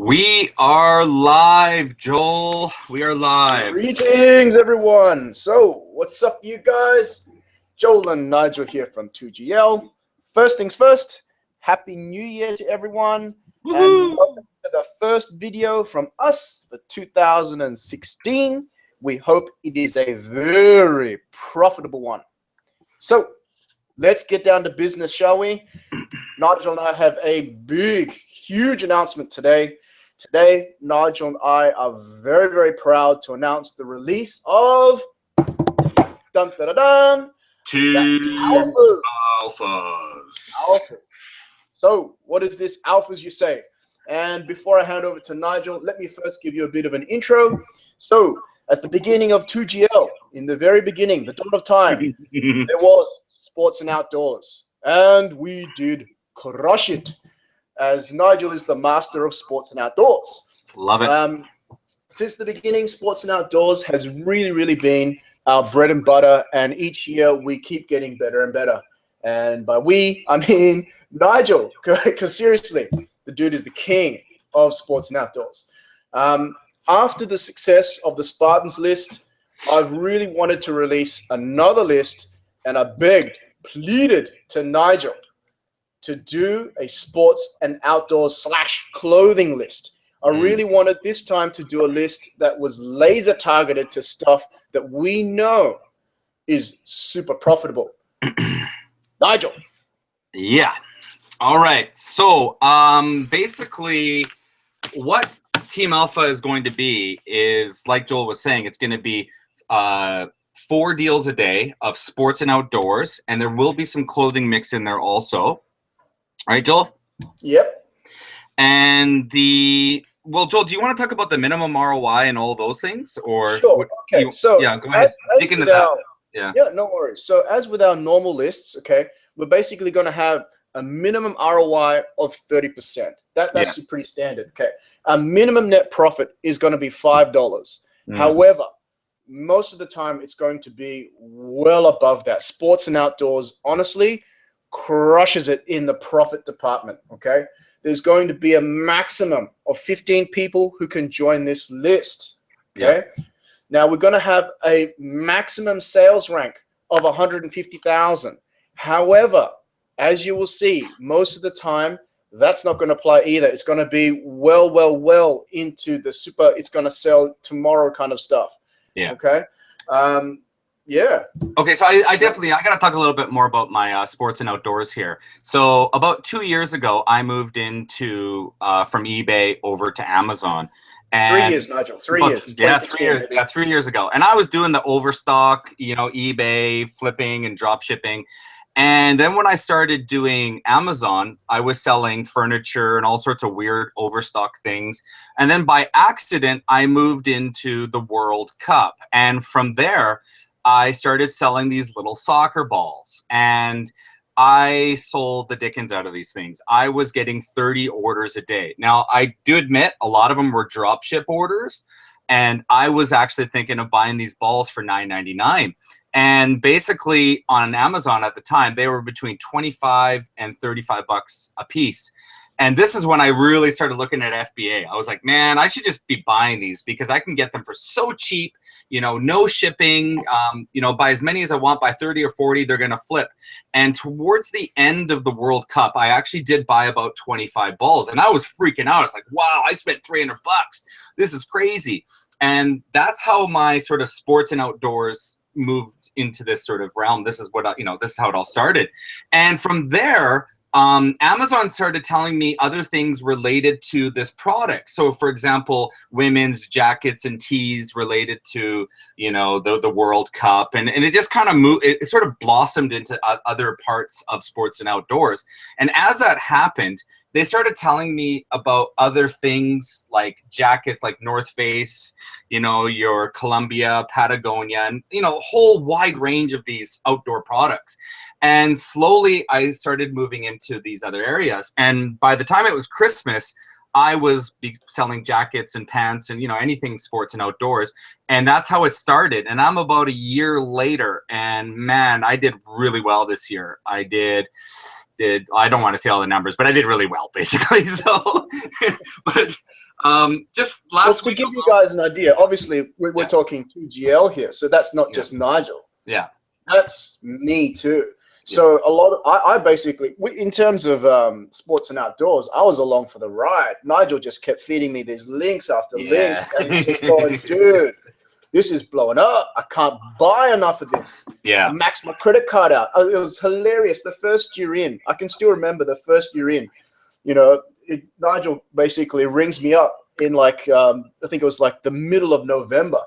We are live, Joel. We are live. Greetings, everyone. So, what's up, you guys? Joel and Nigel here from 2GL. First things first, Happy New Year to everyone. Woohoo! And welcome to the first video from us for 2016. We hope it is a very profitable one. So, let's get down to business, shall we? Nigel and I have a huge announcement today. Today, Nigel and I are very, very proud to announce the release of Two alphas. So, what is this alphas, you say? And before I hand over to Nigel, let me first give you a bit of an intro. So, at the beginning of 2GL, in the very beginning, the dawn of time, there was sports and outdoors. And we did crush it, as Nigel is the master of sports and outdoors. Love it. Since the beginning, sports and outdoors has really been our bread and butter, and each year we keep getting better and better. And by we, I mean Nigel, because seriously, the dude is the king of sports and outdoors. After the success of the Spartans list, I've really wanted to release another list, and I pleaded to Nigel to do a sports and outdoors / clothing list. I really wanted this time to do a list that was laser targeted to stuff that we know is super profitable. Nigel. Yeah. All right. So basically what Team Alpha is going to be is, like Joel was saying, it's going to be 4 deals a day of sports and outdoors, and there will be some clothing mix in there also. All right, Joel? Yep. And well, Joel, do you want to talk about the minimum ROI and all those things? Or sure. Okay. Yeah, go ahead. Dig into that. Yeah, no worries. So as with our normal lists, okay, we're basically going to have a minimum ROI of 30%. That's pretty standard. Okay. Our minimum net profit is going to be $5. However, most of the time it's going to be well above that. Sports and outdoors, honestly, crushes it in the profit department. Okay, there's going to be a maximum of 15 people who can join this list. Okay, now we're going to have a maximum sales rank of 150,000. However, as you will see, most of the time that's not going to apply either. It's going to be well into the super, it's going to sell tomorrow kind of stuff. Yeah. Okay. Yeah. Okay, so I got to talk a little bit more about my sports and outdoors here. So about 2 years ago, I moved into from eBay over to Amazon. And 3 years, Nigel. 3 years. Yeah, 3 years. Yeah, 3 years ago. And I was doing the overstock, eBay flipping and drop shipping. And then when I started doing Amazon, I was selling furniture and all sorts of weird overstock things. And then by accident, I moved into the World Cup. And from there, I started selling these little soccer balls, and I sold the dickens out of these things. I was getting 30 orders a day. Now, I do admit a lot of them were drop ship orders, and I was actually thinking of buying these balls for $9.99. And basically on Amazon at the time, they were between 25 and 35 bucks a piece. And this is when I really started looking at FBA. I was like, man, I should just be buying these because I can get them for so cheap, no shipping, buy as many as I want, buy 30 or 40, they're going to flip. And towards the end of the World Cup, I actually did buy about 25 balls, and I was freaking out. It's like, wow, I spent 300 bucks. This is crazy. And that's how my sort of sports and outdoors moved into this sort of realm. This is what, this is how it all started. And from there, Amazon started telling me other things related to this product. So, for example, women's jackets and tees related to, the World Cup. And it just kind of moved, it sort of blossomed into other parts of sports and outdoors. And as that happened, they started telling me about other things like jackets like North Face, your Columbia, Patagonia, and, a whole wide range of these outdoor products. And slowly I started moving into these other areas. And by the time it was Christmas, I was selling jackets and pants and, anything sports and outdoors. And that's how it started. And I'm about a year later, and man, I did really well this year. I don't want to say all the numbers, but I did really well, basically. So, but Just Well, last to week give you alone. guys an idea, obviously we're talking 2GL here, so that's not just Nigel. Yeah. That's me too. Yeah. So a lot of I basically, in terms of sports and outdoors, I was along for the ride. Nigel just kept feeding me these links after links, and he's just going, dude, this is blowing up. I can't buy enough of this. Yeah. I maxed my credit card out. It was hilarious. The first year in, I can still remember the first year in, you know, Nigel basically rings me up in like, I think it was like the middle of November.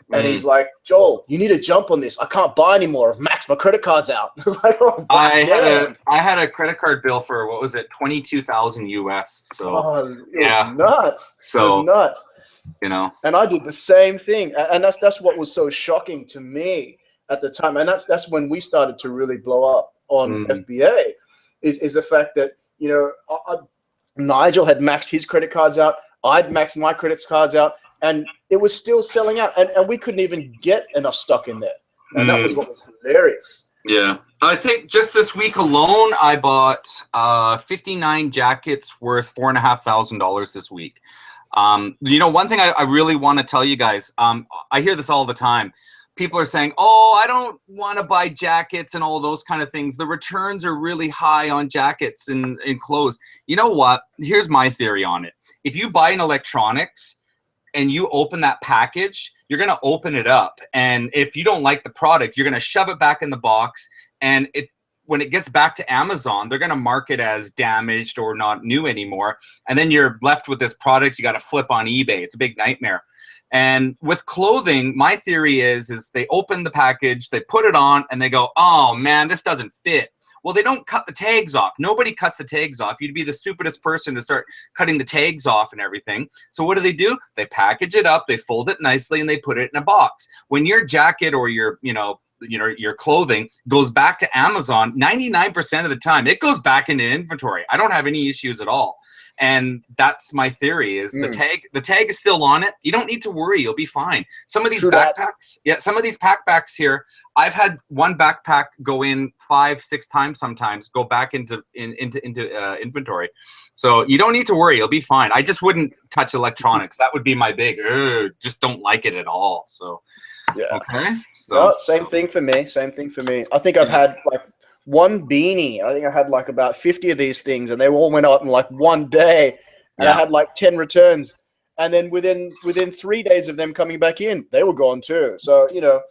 And he's like, Joel, you need to jump on this. I can't buy anymore. I've maxed my credit cards out. I was like, oh, I had a credit card bill for, what was it, 22,000 US. So it was nuts. So, it was nuts. You know. And I did the same thing. And that's what was so shocking to me at the time. And that's when we started to really blow up on FBA, is the fact that, you know, Nigel had maxed his credit cards out. I'd maxed my credit cards out. And it was still selling out, and we couldn't even get enough stock in there. And that was what was hilarious. Yeah. I think just this week alone, I bought 59 jackets worth $4,500 this week. You know, one thing I really want to tell you guys, I hear this all the time. People are saying, oh, I don't want to buy jackets and all those kind of things. The returns are really high on jackets and clothes. You know what? Here's my theory on it. If you buy an electronics, and you open that package, you're going to open it up. And if you don't like the product, you're going to shove it back in the box. And when it gets back to Amazon, they're going to mark it as damaged or not new anymore. And then you're left with this product you got to flip on eBay. It's a big nightmare. And with clothing, my theory is they open the package, they put it on, and they go, oh, man, this doesn't fit. Well, they don't cut the tags off. Nobody cuts the tags off. You'd be the stupidest person to start cutting the tags off and everything. So what do? They package it up, they fold it nicely, and they put it in a box. When your jacket or your clothing goes back to Amazon, 99% of the time, it goes back into inventory. I don't have any issues at all. And that's my theory is the tag is still on it. You don't need to worry. You'll be fine. Some of these backpacks, some of these packbacks here, I've had one backpack go in 5-6 times sometimes, go back into inventory. So you don't need to worry. You'll be fine. I just wouldn't touch electronics. That would be my big, just don't like it at all. So, okay. So no, same thing for me. Same thing for me. I think I've had like one beanie. I think I had like about 50 of these things, and they all went out in like one day. And I had like 10 returns. And then within 3 days of them coming back in, they were gone too. So, you know,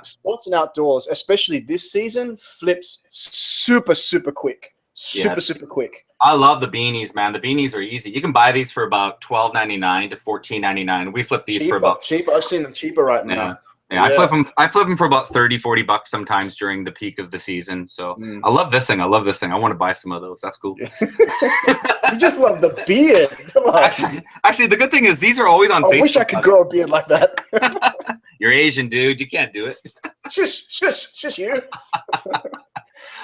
sports and outdoors, especially this season, flips super, super quick. Super quick. I love the beanies, man. The beanies are easy. You can buy these for about $12.99 to $14.99. We flip these for about cheaper. I've seen them cheaper right now. Yeah, I flip them for about $30-$40 sometimes during the peak of the season. So I love this thing. I want to buy some of those. That's cool. You just love the beard. Come on. Actually, the good thing is these are always on Facebook. I wish I could grow a beard like that. You're Asian, dude. You can't do it. Shush you.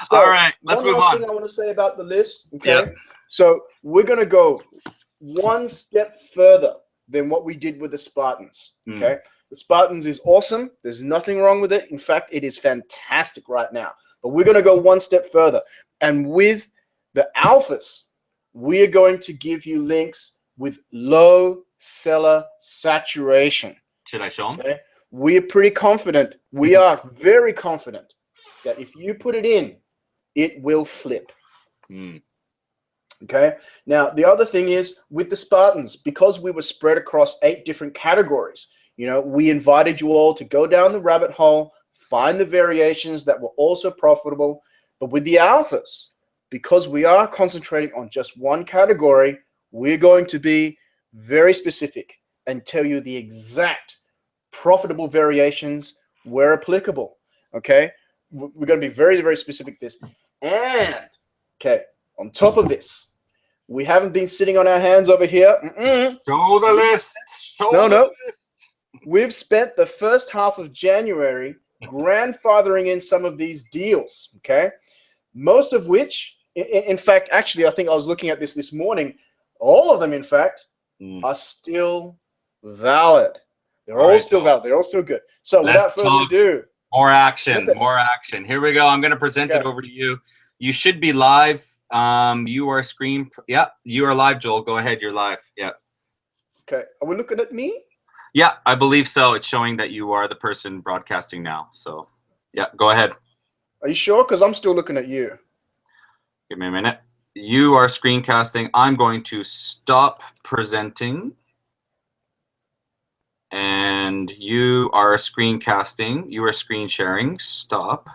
So, all right, let's move on. One last thing I want to say about the list. Okay. Yep. So we're going to go one step further than what we did with the Spartans. Okay. The Spartans is awesome. There's nothing wrong with it. In fact, it is fantastic right now. But we're going to go one step further. And with the alphas, we are going to give you links with low seller saturation. Should I show them? Okay? We are pretty confident. We are very confident that if you put it in, it will flip. Okay. Now, the other thing is with the Spartans, because we were spread across 8 different categories, you know, we invited you all to go down the rabbit hole, find the variations that were also profitable. But with the alphas, because we are concentrating on just one category, we're going to be very specific and tell you the exact profitable variations where applicable. Okay. We're going to be very, very specific this. And, okay, on top of this, we haven't been sitting on our hands over here. Show the list. No. We've spent the first half of January grandfathering in some of these deals, okay? Most of which, in fact, actually, I think I was looking at this morning. All of them, in fact, are still valid. They're all still valid. They're all still good. So without further ado. More action. Here we go. I'm going to present it over to you. You should be live. You are you are live, Joel. Go ahead. You're live. Yeah. Okay. Are we looking at me? Yeah, I believe so. It's showing that you are the person broadcasting now. So, yeah, go ahead. Are you sure? Because I'm still looking at you. Give me a minute. You are screencasting. I'm going to stop presenting. And you are screencasting. You are screen sharing. Stop.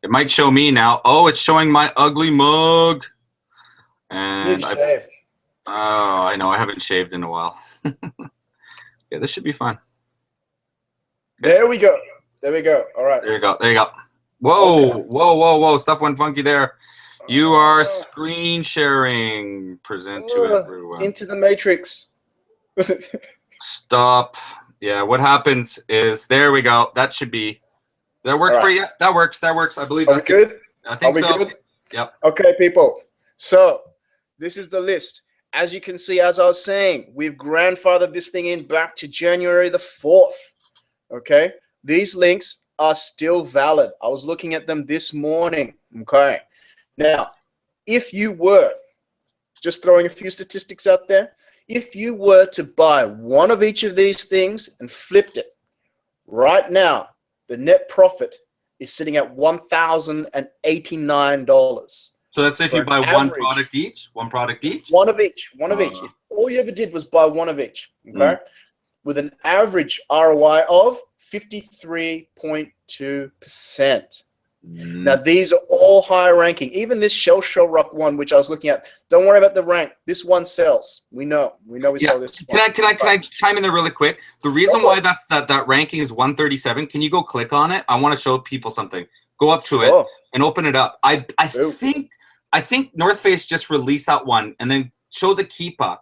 It might show me now. Oh, it's showing my ugly mug. And I know I haven't shaved in a while. Yeah, this should be fun. Okay. There we go. There we go. All right. There you go. There you go. Whoa, okay. Whoa. Stuff went funky there. You are screen sharing. Present to everyone. Into the matrix. Stop. Yeah, what happens is, there we go. That should be. That worked for you? That works. That works. I believe that's good. I think so. Good? Yep. Okay, people. So this is the list. As you can see, as I was saying, we've grandfathered this thing in back to January the 4th. Okay. These links are still valid. I was looking at them this morning. Okay. Now, if you were, just throwing a few statistics out there, if you were to buy one of each of these things and flipped it, right now, the net profit is sitting at $1,089. So that's if you buy one product each? One product each? One of each. One of each. If all you ever did was buy one of each, okay? With an average ROI of 53.2%. Now, these are all high ranking. Even this Shell Rock one, which I was looking at, don't worry about the rank. This one sells. We know we sell this one. Can I chime in there really quick? The reason why that ranking is 137, can you go click on it? I want to show people something. Go up to it and open it up. I think North Face just released that one, and then show the Keepa.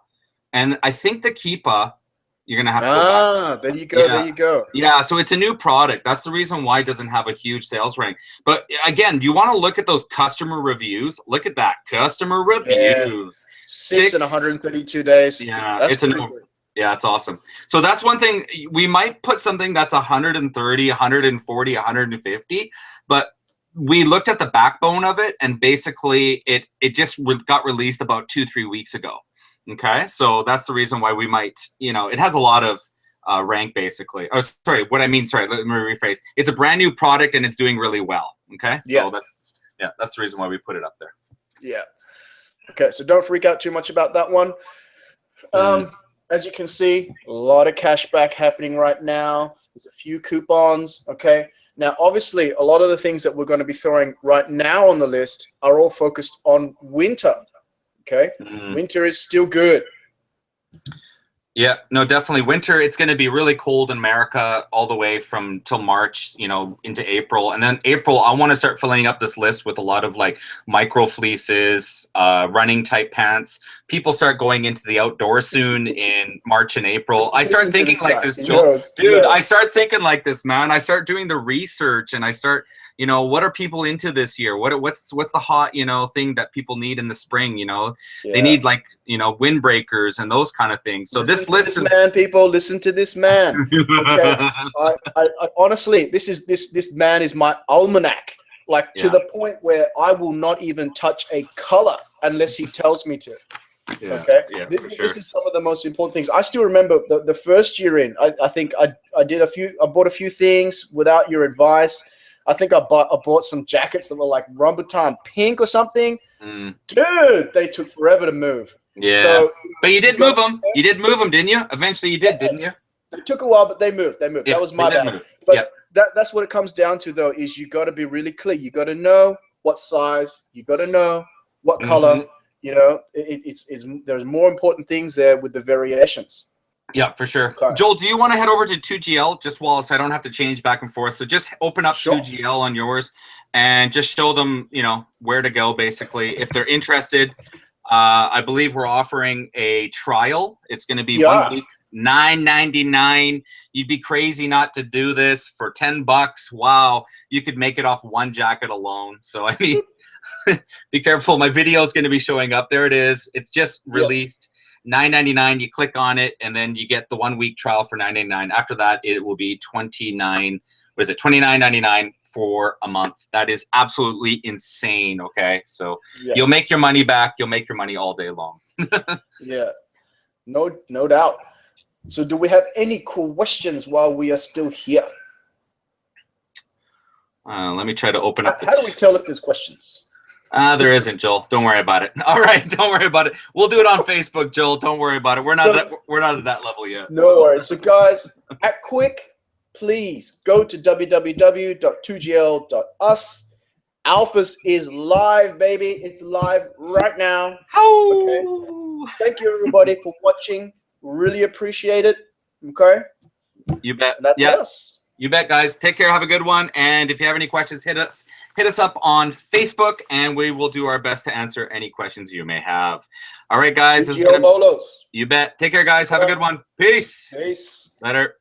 And I think the Keepa, you're going to have to go back. There you go. There you go. Yeah, so it's a new product. That's the reason why it doesn't have a huge sales rank. But again, you want to look at those customer reviews. Look at that. Customer reviews. 6 in 132 days. Yeah, that's yeah, it's awesome. So that's one thing. We might put something that's 130, 140, 150, but we looked at the backbone of it, and basically it just got released about 2-3 weeks ago. Okay, so that's the reason why we might, it has a lot of rank basically. Oh, sorry, let me rephrase. It's a brand new product and it's doing really well. Okay, so that's the reason why we put it up there. Yeah. Okay, so don't freak out too much about that one. As you can see, a lot of cash back happening right now. There's a few coupons. Okay. Now, obviously, a lot of the things that we're going to be throwing right now on the list are all focused on winter. Okay, winter is still good. Yeah, no, definitely. Winter, it's going to be really cold in America all the way from till March, into April. And then April, I want to start filling up this list with a lot of like micro fleeces, running type pants. People start going into the outdoors soon in March and April. I start thinking like this, Joel. Dude, I start thinking like this, man. I start doing the research and I start, what are people into this year? What's the hot, thing that people need in the spring, They need like, windbreakers and those kind of things. So this list is, man, people, listen to this man. Okay? I honestly, this man is my almanac, to the point where I will not even touch a color unless he tells me to. Okay, this is some of the most important things. I still remember the first year in. I think I bought a few things without your advice. I think I bought some jackets that were like Rambutan pink or something. Dude, they took forever to move. Yeah, so, but you did move them. You did move them, didn't you? Eventually, you did, didn't you? It took a while, but they moved. They moved. Yeah, that was my bad. Move. But that's what it comes down to, though. Is you got to be really clear. You got to know what size. You got to know what color. There's more important things there with the variations. Yeah, for sure. Okay. Joel, do you want to head over to 2GL just so I don't have to change back and forth? So just open up 2GL on yours and just show them, where to go, basically. If they're interested, I believe we're offering a trial. It's going to be 1 week, $9.99. You'd be crazy not to do this for $10. Wow, you could make it off one jacket alone. So, I mean, be careful. My video is going to be showing up. There it is. It's just released. $9.99. You click on it, and then you get the 1 week trial for $9.99. After that, it will be $29.99 for a month. That is absolutely insane. Okay, so you'll make your money back. You'll make your money all day long. Yeah, no doubt. So do we have any questions while we are still here? Let me try to open up. How do we tell if there's questions? There isn't, Joel. Don't worry about it. All right, don't worry about it. We'll do it on Facebook, Joel. Don't worry about it. We're not at that level yet. No worries. So guys, at Quick, please go to www.2gl.us. Alphas is live, baby. It's live right now. Okay. Thank you, everybody, for watching. Really appreciate it. Okay. You bet. And that's us. You bet, guys. Take care. Have a good one. And if you have any questions, hit us up on Facebook, and we will do our best to answer any questions you may have. All right, guys. You bet. Take care, guys. Have a good one. Peace. Peace. Later.